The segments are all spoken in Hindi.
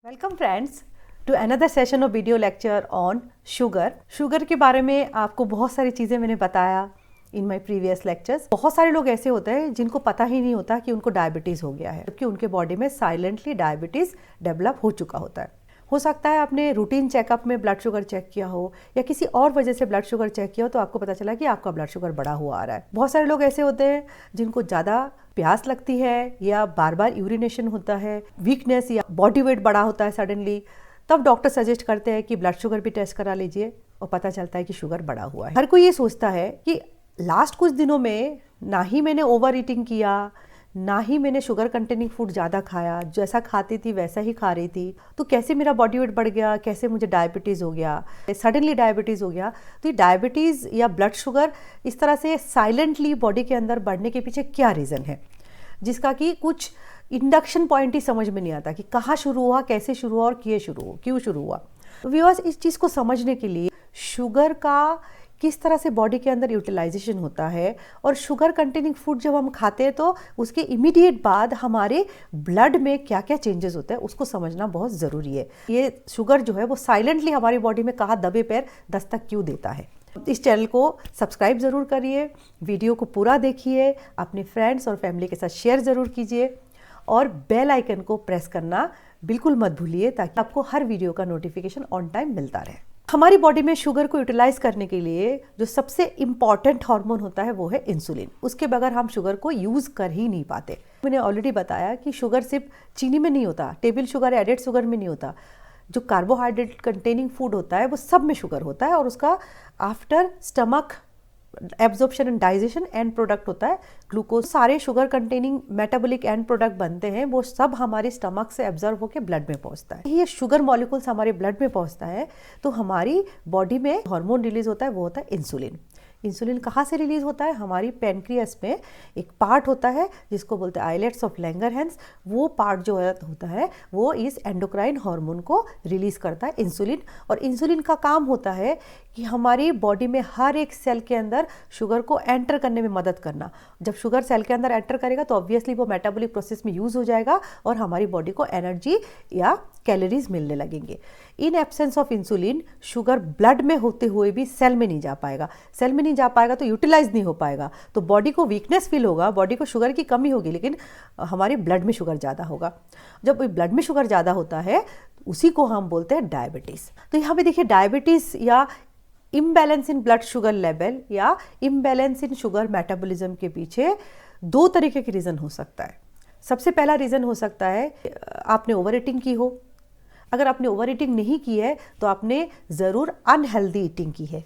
Welcome friends to another session of video lecture on sugar. Sugar के बारे में आपको बहुत सारी चीज़ें मैंने बताया इन माय प्रीवियस लेक्चर्स। बहुत सारे लोग ऐसे होते हैं जिनको पता ही नहीं होता कि उनको डायबिटीज़ हो गया है, जबकि उनके बॉडी में साइलेंटली डायबिटीज़ डेवलप हो चुका होता है। हो सकता है आपने रूटीन चेकअप में ब्लड शुगर चेक किया हो या किसी और वजह से ब्लड शुगर चेक किया हो तो आपको पता चला कि आपका ब्लड शुगर बढ़ा हुआ आ रहा है। बहुत सारे लोग ऐसे होते हैं जिनको ज़्यादा प्यास लगती है या बार बार यूरिनेशन होता है, वीकनेस या बॉडी वेट बढ़ा होता है सडनली, तब डॉक्टर सजेस्ट करते हैं कि ब्लड शुगर भी टेस्ट करा लीजिए और पता चलता है कि शुगर बढ़ा हुआ है। हर कोई ये सोचता है कि लास्ट कुछ दिनों में ना ही मैंने ओवर ईटिंग किया, ना ही मैंने शुगर कंटेनिंग फूड ज़्यादा खाया, जैसा खाती थी वैसा ही खा रही थी, तो कैसे मेरा बॉडी वेट बढ़ गया, कैसे मुझे डायबिटीज़ हो गया, सडनली डायबिटीज़ हो गया। तो ये डायबिटीज़ या ब्लड शुगर इस तरह से साइलेंटली बॉडी के अंदर बढ़ने के पीछे क्या रीज़न है, जिसका कि कुछ इंडक्शन पॉइंट ही समझ में नहीं आता कि कहाँ शुरू हुआ, कैसे शुरू हुआ और क्यों शुरू हुआ। व्यूअर्स, इस चीज़ को समझने के लिए शुगर का किस तरह से बॉडी के अंदर यूटिलाइजेशन होता है और शुगर कंटेनिंग फूड जब हम खाते हैं तो उसके इमीडिएट बाद हमारे ब्लड में क्या क्या चेंजेस होते हैं उसको समझना बहुत ज़रूरी है। ये शुगर जो है वो साइलेंटली हमारी बॉडी में कहाँ दबे पैर दस्तक क्यों देता है। इस चैनल को सब्सक्राइब ज़रूर करिए, वीडियो को पूरा देखिए, अपने फ्रेंड्स और फैमिली के साथ शेयर ज़रूर कीजिए और बेल आइकन को प्रेस करना बिल्कुल मत भूलिए ताकि आपको हर वीडियो का नोटिफिकेशन ऑन टाइम मिलता रहे। हमारी बॉडी में शुगर को यूटिलाइज करने के लिए जो सबसे इम्पॉर्टेंट हार्मोन होता है वो है इंसुलिन। उसके बगैर हम शुगर को यूज़ कर ही नहीं पाते। मैंने ऑलरेडी बताया कि शुगर सिर्फ चीनी में नहीं होता, टेबल शुगर एडेड शुगर में नहीं होता। जो कार्बोहाइड्रेट कंटेनिंग फूड होता है वो सब में शुगर होता है और उसका after stomach absorption and digestion and product होता है ग्लूकोज। सारे sugar containing metabolic and product बनते हैं, वो सब हमारे स्टमक से एब्जॉर्ब होकर ब्लड में पहुंचता है। ये शुगर मॉलिक्यूल्स हमारे ब्लड में पहुंचता है तो हमारी बॉडी में हार्मोन रिलीज होता है, वो होता है इंसुलिन। इंसुलिन कहाँ से रिलीज होता है? हमारी पेनक्रियास में एक पार्ट होता है जिसको बोलते हैं आइलेट्स ऑफ लैंगरहैंस। वो पार्ट जो होता है वो इस एंडोक्राइन हार्मोन को रिलीज करता है, इंसुलिन। और इंसुलिन का काम होता है कि हमारी बॉडी में हर एक सेल के अंदर शुगर को एंटर करने में मदद करना। जब शुगर सेल के अंदर एंटर करेगा तो ऑब्वियसली वो मेटाबॉलिक प्रोसेस में यूज हो जाएगा और हमारी बॉडी को एनर्जी या कैलोरीज मिलने लगेंगे। In absence of insulin sugar blood में होते हुए भी सेल में नहीं जा पाएगा। सेल में नहीं जा पाएगा तो यूटिलाइज नहीं हो पाएगा, तो बॉडी को वीकनेस फील होगा, बॉडी को शुगर की कमी होगी, लेकिन हमारे ब्लड में शुगर ज़्यादा होगा। जब ब्लड में शुगर ज़्यादा होता है उसी को हम बोलते हैं डायबिटीज़। तो यहाँ पे देखिए, डायबिटीज़ या imbalance in blood sugar level या इम्बैलेंस इन शुगर मेटाबॉलिज्म के पीछे दो तरीके के रीज़न हो सकता है। सबसे पहला रीज़न हो सकता है आपने ओवर ईटिंग की हो। अगर आपने ओवर ईटिंग नहीं की है तो आपने ज़रूर अनहेल्दी ईटिंग की है।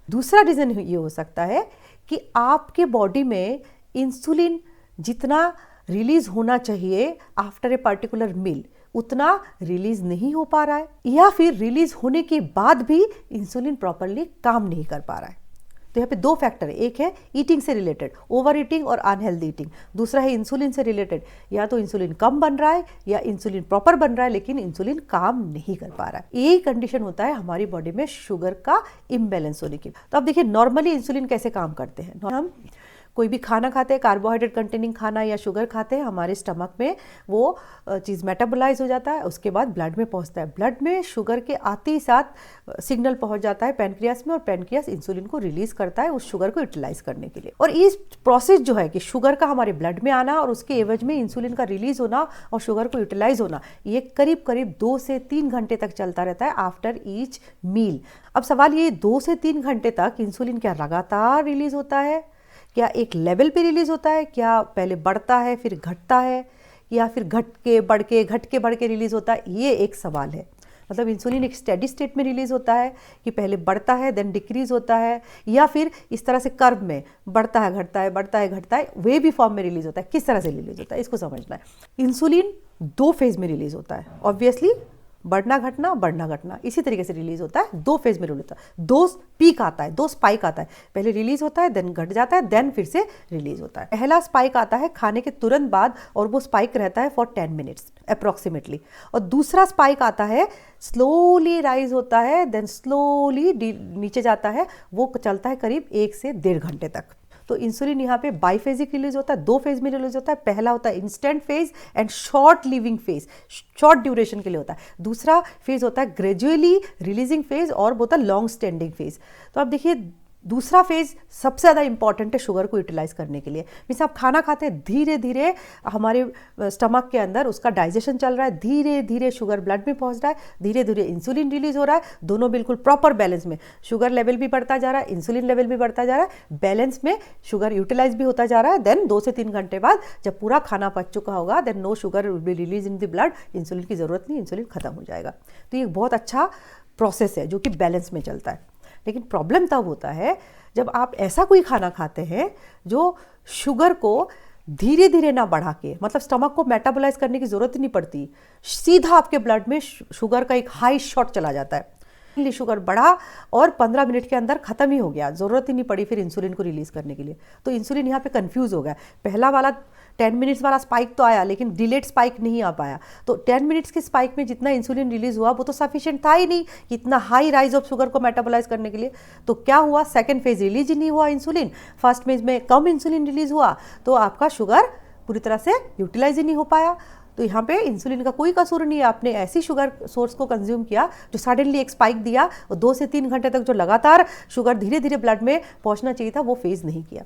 दूसरा रीज़न ये हो सकता है कि आपके बॉडी में इंसुलिन जितना रिलीज होना चाहिए आफ्टर ए पर्टिकुलर मील उतना रिलीज नहीं हो पा रहा है, या फिर रिलीज होने के बाद भी इंसुलिन प्रॉपरली काम नहीं कर पा रहा है। तो यहाँ पे दो फैक्टर है, एक है ईटिंग से रिलेटेड ओवर ईटिंग और अनहेल्दी ईटिंग, दूसरा है इंसुलिन से रिलेटेड, या तो इंसुलिन कम बन रहा है या इंसुलिन प्रॉपर बन रहा है लेकिन इंसुलिन काम नहीं कर पा रहा है। यही कंडीशन होता है हमारी बॉडी में शुगर का इम्बैलेंस होने की। तो अब देखिए, नॉर्मली इंसुलिन कैसे काम करते हैं। हम कोई भी खाना खाते हैं, कार्बोहाइड्रेट कंटेनिंग खाना या शुगर खाते हैं, हमारे स्टमक में वो चीज़ मेटाबोलाइज हो जाता है, उसके बाद ब्लड में पहुंचता है। ब्लड में शुगर के आते ही साथ सिग्नल पहुंच जाता है पेनक्रियास में और पेनक्रियास इंसुलिन को रिलीज करता है उस शुगर को यूटिलाइज करने के लिए। और इस प्रोसेस जो है कि शुगर का हमारे ब्लड में आना और उसके एवज में इंसुलिन का रिलीज होना और शुगर को यूटिलाइज होना, ये करीब करीब 2 से 3 घंटे तक चलता रहता है आफ्टर ईच मील। अब सवाल ये, 2 से 3 घंटे तक इंसुलिन क्या लगातार रिलीज होता है, क्या एक लेवल पे रिलीज होता है, क्या पहले बढ़ता है फिर घटता है, या फिर घट के बढ़ के रिलीज होता है? ये एक सवाल है। मतलब इंसुलिन एक स्टेडी स्टेट में रिलीज होता है कि पहले बढ़ता है देन डिक्रीज होता है, या फिर इस तरह से कर्व में बढ़ता है घटता है वे भी फॉर्म में रिलीज होता है? किस तरह से रिलीज होता है इसको समझना है। इंसुलिन 2 फेज में रिलीज होता है, ऑब्वियसली बढ़ना घटना इसी तरीके से रिलीज होता है। 2 फेज में रिलीज होता है, 2 पीक आता है, 2 स्पाइक आता है। पहले रिलीज होता है देन घट जाता है देन फिर से रिलीज होता है। पहला स्पाइक आता है खाने के तुरंत बाद और वो स्पाइक रहता है फॉर 10 मिनट्स अप्रोक्सीमेटली, और दूसरा स्पाइक आता है स्लोली राइज होता है देन स्लोली नीचे जाता है, वो चलता है करीब 1 से 1.5 घंटे तक। तो इंसुलिन यहाँ पे बाईफेजिक रिलीज होता है, 2 फेज में रिलीज होता है। पहला होता है instant phase and short living phase, short duration के लिए होता है। दूसरा फेज होता है ग्रेजुअली रिलीजिंग फेज और होता है लॉन्ग स्टैंडिंग फेज। तो आप देखिए दूसरा फेज सबसे ज़्यादा इंपॉर्टेंट है शुगर को यूटिलाइज करने के लिए। मीन्स आप खाना खाते हैं, धीरे धीरे हमारे स्टमक के अंदर उसका डाइजेशन चल रहा है, धीरे धीरे शुगर ब्लड में पहुंच रहा है, धीरे धीरे इंसुलिन रिलीज हो रहा है, दोनों बिल्कुल प्रॉपर बैलेंस में। शुगर लेवल भी बढ़ता जा रहा है, इंसुलिन लेवल भी बढ़ता जा रहा है, बैलेंस में शुगर यूटिलाइज भी होता जा रहा है। देन 2 से 3 घंटे बाद जब पूरा खाना पच चुका होगा, then no sugar will be release in the blood, insulin की ज़रूरत नहीं, इंसुलिन खत्म हो जाएगा। तो ये बहुत अच्छा प्रोसेस है जो कि बैलेंस में चलता है। लेकिन प्रॉब्लम तब होता है जब आप ऐसा कोई खाना खाते हैं जो शुगर को धीरे धीरे ना बढ़ा के, मतलब स्टमक को मेटाबोलाइज करने की ज़रूरत ही नहीं पड़ती, सीधा आपके ब्लड में शुगर का एक हाई शॉट चला जाता है। शुगर बढ़ा और 15 मिनट के अंदर ख़त्म ही हो गया, ज़रूरत ही नहीं पड़ी फिर इंसुलिन को रिलीज़ करने के लिए। तो इंसुलिन यहाँ पे कंफ्यूज हो गया। पहला वाला 10 मिनट्स वाला स्पाइक तो आया, लेकिन डिलेड स्पाइक नहीं आ पाया। तो 10 मिनट्स के स्पाइक में जितना इंसुलिन रिलीज हुआ वो तो सफिशिएंट था ही नहीं, इतना हाई राइज ऑफ शुगर को मेटाबोलाइज करने के लिए। तो क्या हुआ, सेकंड फेज रिलीज ही नहीं हुआ इंसुलिन, फर्स्ट फेज में कम इंसुलिन रिलीज हुआ, तो आपका शुगर पूरी तरह से यूटिलाइज ही नहीं हो पाया। तो यहाँ पे इंसुलिन का कोई कसूर नहीं है, आपने ऐसी शुगर सोर्स को कंज्यूम किया जो सडनली एक स्पाइक दिया और 2 से 3 घंटे तक जो लगातार शुगर धीरे धीरे ब्लड में पहुँचना चाहिए था वो फेज नहीं किया।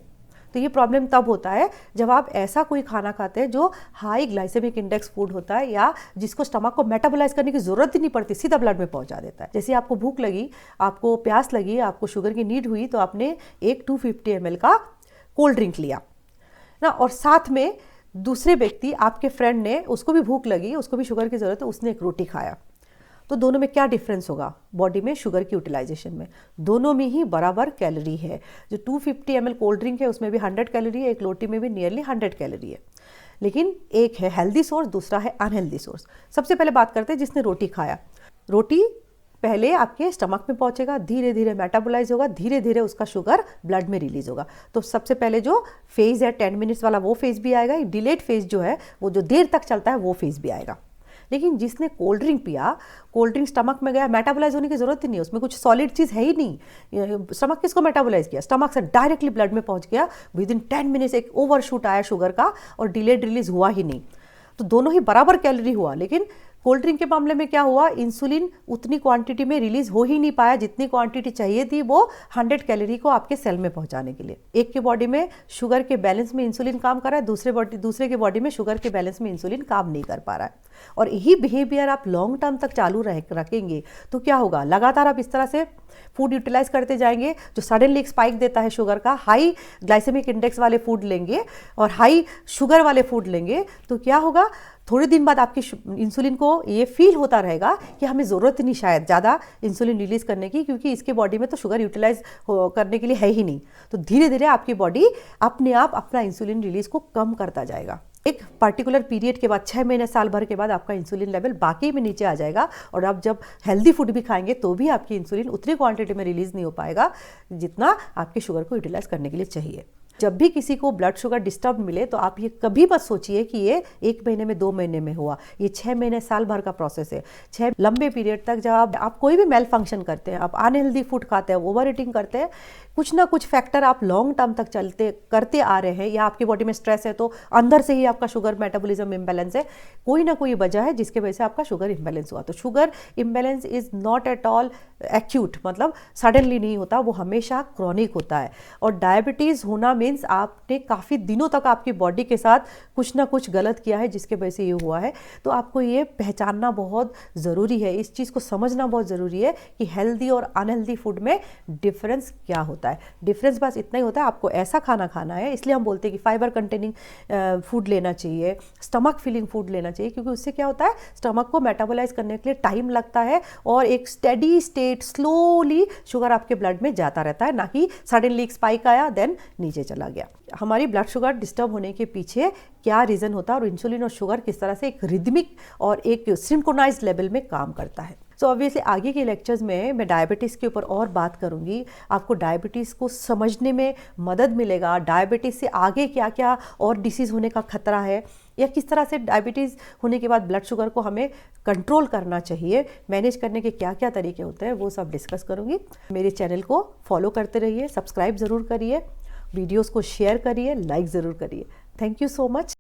तो ये प्रॉब्लम तब होता है जब आप ऐसा कोई खाना खाते हैं जो हाई ग्लाइसेमिक इंडेक्स फूड होता है या जिसको स्टमक को मेटाबोलाइज करने की ज़रूरत ही नहीं पड़ती, सीधा ब्लड में पहुंचा देता है। जैसे आपको भूख लगी, आपको प्यास लगी, आपको शुगर की नीड हुई, तो आपने एक 250 ml का कोल्ड ड्रिंक लिया ना, और साथ में दूसरे व्यक्ति आपके फ्रेंड ने, उसको भी भूख लगी, उसको भी शुगर की ज़रूरत है, उसने एक रोटी खाया। तो दोनों में क्या डिफरेंस होगा बॉडी में शुगर की यूटिलाइजेशन में? दोनों में ही बराबर कैलोरी है। जो 250 ml कोल्ड ड्रिंक है उसमें भी 100 कैलोरी है, एक रोटी में भी नियरली 100 कैलोरी है। लेकिन एक है हेल्दी सोर्स, दूसरा है अनहेल्दी सोर्स। सबसे पहले बात करते हैं जिसने रोटी खाया। रोटी पहले आपके स्टमक में पहुंचेगा, धीरे धीरे मेटाबोलाइज होगा, धीरे धीरे उसका शुगर ब्लड में रिलीज होगा। तो सबसे पहले जो फेज है 10 मिनट्स वाला वो फेज भी आएगा, डिलेड फेज जो है वो जो देर तक चलता है वो फेज भी आएगा। लेकिन जिसने कोल्ड ड्रिंक पिया, कोल्ड ड्रिंक स्टमक में गया, मेटाबोलाइज होने की जरूरत ही नहीं है, उसमें कुछ सॉलिड चीज़ है ही नहीं। स्टमक किसको मेटाबोलाइज किया? स्टमक से डायरेक्टली ब्लड में पहुंच गया, विद इन 10 मिनट्स एक ओवरशूट आया शुगर का और डिलेड रिलीज हुआ ही नहीं। तो दोनों ही बराबर कैलोरी हुआ। लेकिन कोल्ड ड्रिंक के मामले में क्या हुआ, इंसुलिन उतनी क्वांटिटी में रिलीज हो ही नहीं पाया जितनी क्वांटिटी चाहिए थी वो 100 कैलोरी को आपके सेल में पहुंचाने के लिए। एक के बॉडी में शुगर के बैलेंस में इंसुलिन काम कर रहा है, दूसरे के बॉडी में शुगर के बैलेंस में इंसुलिन काम नहीं कर पा रहा है। और यही बिहेवियर आप लॉन्ग टर्म तक चालू रखेंगे तो क्या होगा, लगातार आप इस तरह से फूड यूटिलाइज करते जाएंगे जो सडनली एक स्पाइक देता है शुगर का, हाई ग्लाइसेमिक इंडेक्स वाले फूड लेंगे और हाई शुगर वाले फूड लेंगे, तो क्या होगा, थोड़े दिन बाद आपकी इंसुलिन को ये फील होता रहेगा कि हमें ज़रूरत नहीं शायद ज़्यादा इंसुलिन रिलीज़ करने की, क्योंकि इसके बॉडी में तो शुगर यूटिलाइज करने के लिए है ही नहीं। तो धीरे धीरे आपकी बॉडी अपने आप अपना इंसुलिन रिलीज़ को कम करता जाएगा। एक पर्टिकुलर पीरियड के बाद 6 महीने साल भर के बाद आपका इंसुलिन लेवल बाकी में नीचे आ जाएगा। और आप जब हेल्दी फूड भी खाएंगे तो भी आपकी इंसुलिन उतनी क्वांटिटी में रिलीज़ नहीं हो पाएगा जितना आपके शुगर को यूटिलाइज करने के लिए चाहिए। जब भी किसी को ब्लड शुगर डिस्टर्ब मिले तो आप ये कभी मत सोचिए कि ये 1 महीने में 2 महीने में हुआ, ये 6 महीने साल भर का प्रोसेस है। 6 लंबे पीरियड तक जब आप कोई भी मेल फंक्शन करते हैं, आप अनहेल्दी फूड खाते हैं, ओवर ईटिंग करते हैं, कुछ ना कुछ फैक्टर आप लॉन्ग टर्म तक करते आ रहे हैं, या आपकी बॉडी में स्ट्रेस है तो अंदर से ही आपका शुगर मेटाबॉलिज्म इम्बैलेंस है, कोई ना कोई वजह है जिसके वजह से आपका शुगर इम्बैलेंस हुआ। तो sugar imbalance is not at all acute, मतलब सडनली नहीं होता, वो हमेशा क्रॉनिक होता है। और डायबिटीज़ होना मीन्स आपने काफ़ी दिनों तक आपकी बॉडी के साथ कुछ ना कुछ गलत किया है जिसके वजह से ये हुआ है। तो आपको ये पहचानना बहुत ज़रूरी है, इस चीज़ को समझना बहुत ज़रूरी है कि हेल्दी और अनहेल्दी फूड में डिफरेंस क्या होता है। डिफरेंस बस इतना ही होता है, आपको ऐसा खाना खाना है, इसलिए हम बोलते हैं कि फाइबर कंटेनिंग फूड लेना चाहिए, स्टमक फिलिंग फूड लेना चाहिए, क्योंकि उससे क्या होता है, स्टमक को मेटाबोलाइज करने के लिए टाइम लगता है और एक स्टेडी स्टेट स्लोली शुगर आपके ब्लड में जाता रहता है, ना कि सडनली एक स्पाइक आया देन नीचे चला गया। हमारी ब्लड शुगर डिस्टर्ब होने के पीछे क्या रीज़न होता है और इंसुलिन और शुगर किस तरह से एक रिदमिक और एक सिंक्रोनाइज्ड लेवल में काम करता है। सो ऑब्वियसली आगे के लेक्चर्स में मैं डायबिटीज़ के ऊपर और बात करूंगी, आपको डायबिटीज़ को समझने में मदद मिलेगा, डायबिटीज़ से आगे क्या क्या और डिसीज़ होने का खतरा है, या किस तरह से डायबिटीज़ होने के बाद ब्लड शुगर को हमें कंट्रोल करना चाहिए, मैनेज करने के क्या क्या तरीके होते हैं, वो सब डिस्कस करूंगी। मेरे चैनल को फॉलो करते रहिए, सब्सक्राइब ज़रूर करिए वीडियोस को शेयर करिए, लाइक ज़रूर करिए। Thank you so much.